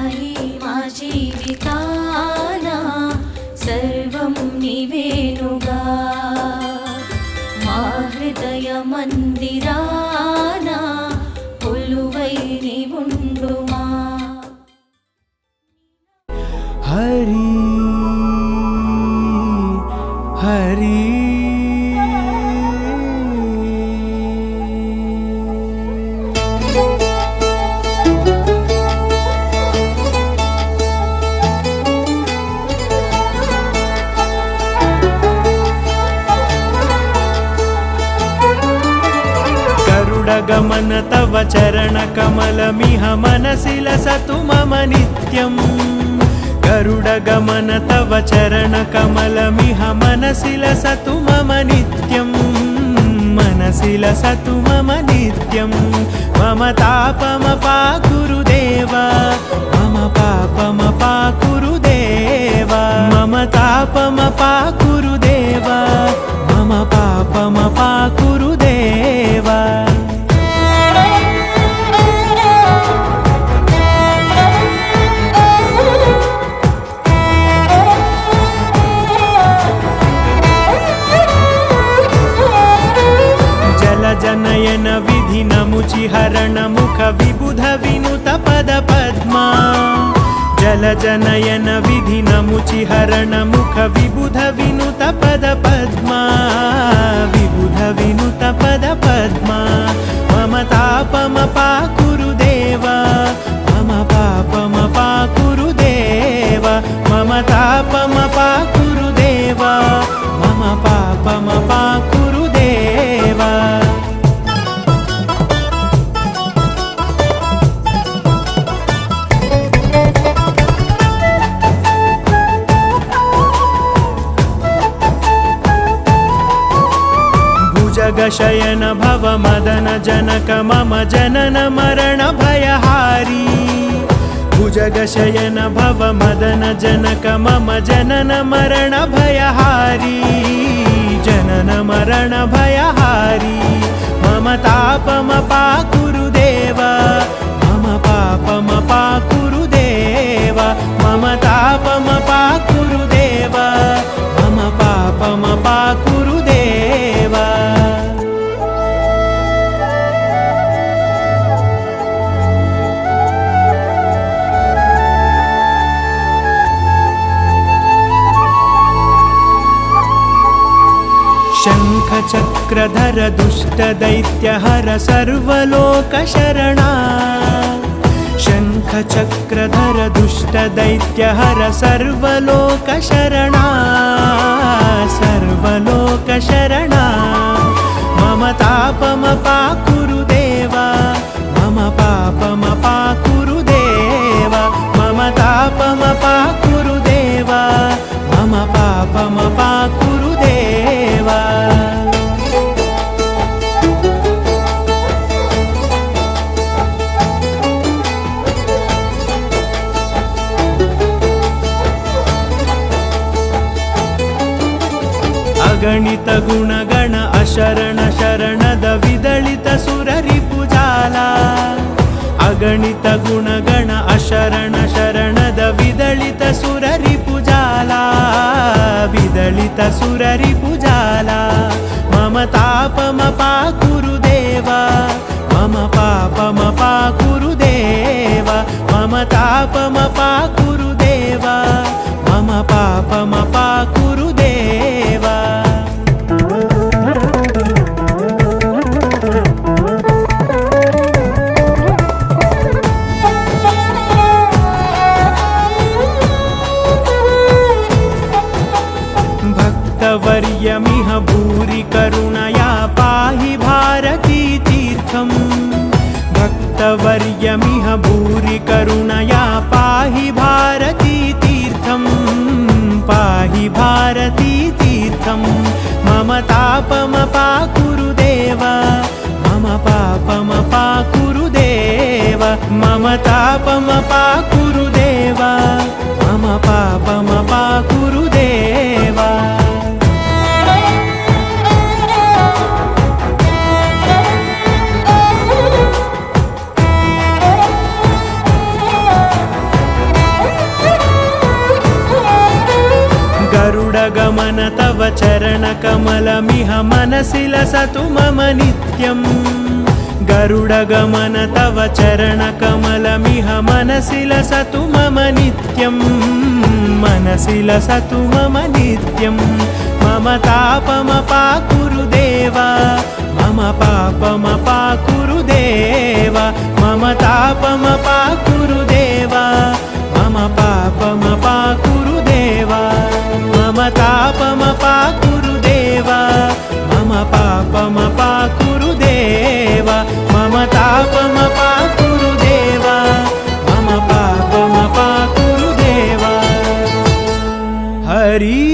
साई मा जीविताना सर्वं निवेनुगा मा हृदय मंदिराना कोलुवै निवुंडुमा हरि हरि गमन तव चरण कमलमिह मनसि लसतु मम नित्यम् गरुडगमन तव चरण कमलमिह मनसि लसतु मम नित्यम् मनसि लसतु मम नित्यम् मम तापमपाकुरु देव मम पापमपाकुरु देव मम तापमपाकुरु देव मम पापमपाकुरु देव जनयन विधि नमुचि हरण मुख विबुध विनुत पद पद्मा जल जनयन विधि नमुचि हरण मुख विबुध विनुत पद पद्मा विबुध विनुत पद पद्मा मम तापमपाकुरु देव मम पापमपाकुरु देव मम तापमपाकुरु देव मम पापमपाकुरु देव जगशयन भव मदन जनक मम जनन मरण भयहारी भुजगशयन भव मदन जनक मम जनन मरण भयहारी जनन मरण भयहारी मम तापमपाकुरु देव मम पापमपाकुरु देव मम तापमपाकुरु देव मम पापमपाकुरु देव शङ्खचक्रधर दुष्टदैत्यहर सर्वलोकशरणा शङ्खचक्रधर दुष्टदैत्यहर सर्वलोकशरणा सर्वलोकशरणा मम तापमपाकुरु देव मम पापमपाकुरु देव मम तापमपाकुरु देव मम पापमपाकुरु देव अगणित गुणगण अशरण शरणद विदलित सुररिपुजाला अगणित गुणगण अशरण शरणद विदलित सुररिपुजाला विदलित सुररिपुजाला मम तापमपाकुरु देव मम पापमपाकुरु देव मम तापमपाकुरु देव मम पापमपाकुरु देव भक्तवर्यमिह भूरि करुणया पाहि भारती तीर्थम् भक्तवर्यमिह भूरि करुणया पाहि भारती तीर्थम् पाहि भारती तीर्थम् मम तापमपाकुरु देव मम पापमपाकुरु देव मम तापमपाकुरु देव मम पापमपाकुरु देव गरुडगमन तव चरणकमलमिह मनसि लसतु मम नित्यम् गरुडगमन तव चरणकमलमिह मनसि लसतु मम नित्यम् मनसि लसतु मम नित्यम् मम तापमपाकुरु देवा मम पापमपाकुरु देवा मम तापमपाकुरु देवा मम पापमपाकुरु देवा मम तापमपाकुरु देवा मम पापमपाकुरु देवा मम तापमपाकुरु देवा मम पापमपाकुरु देवा हरि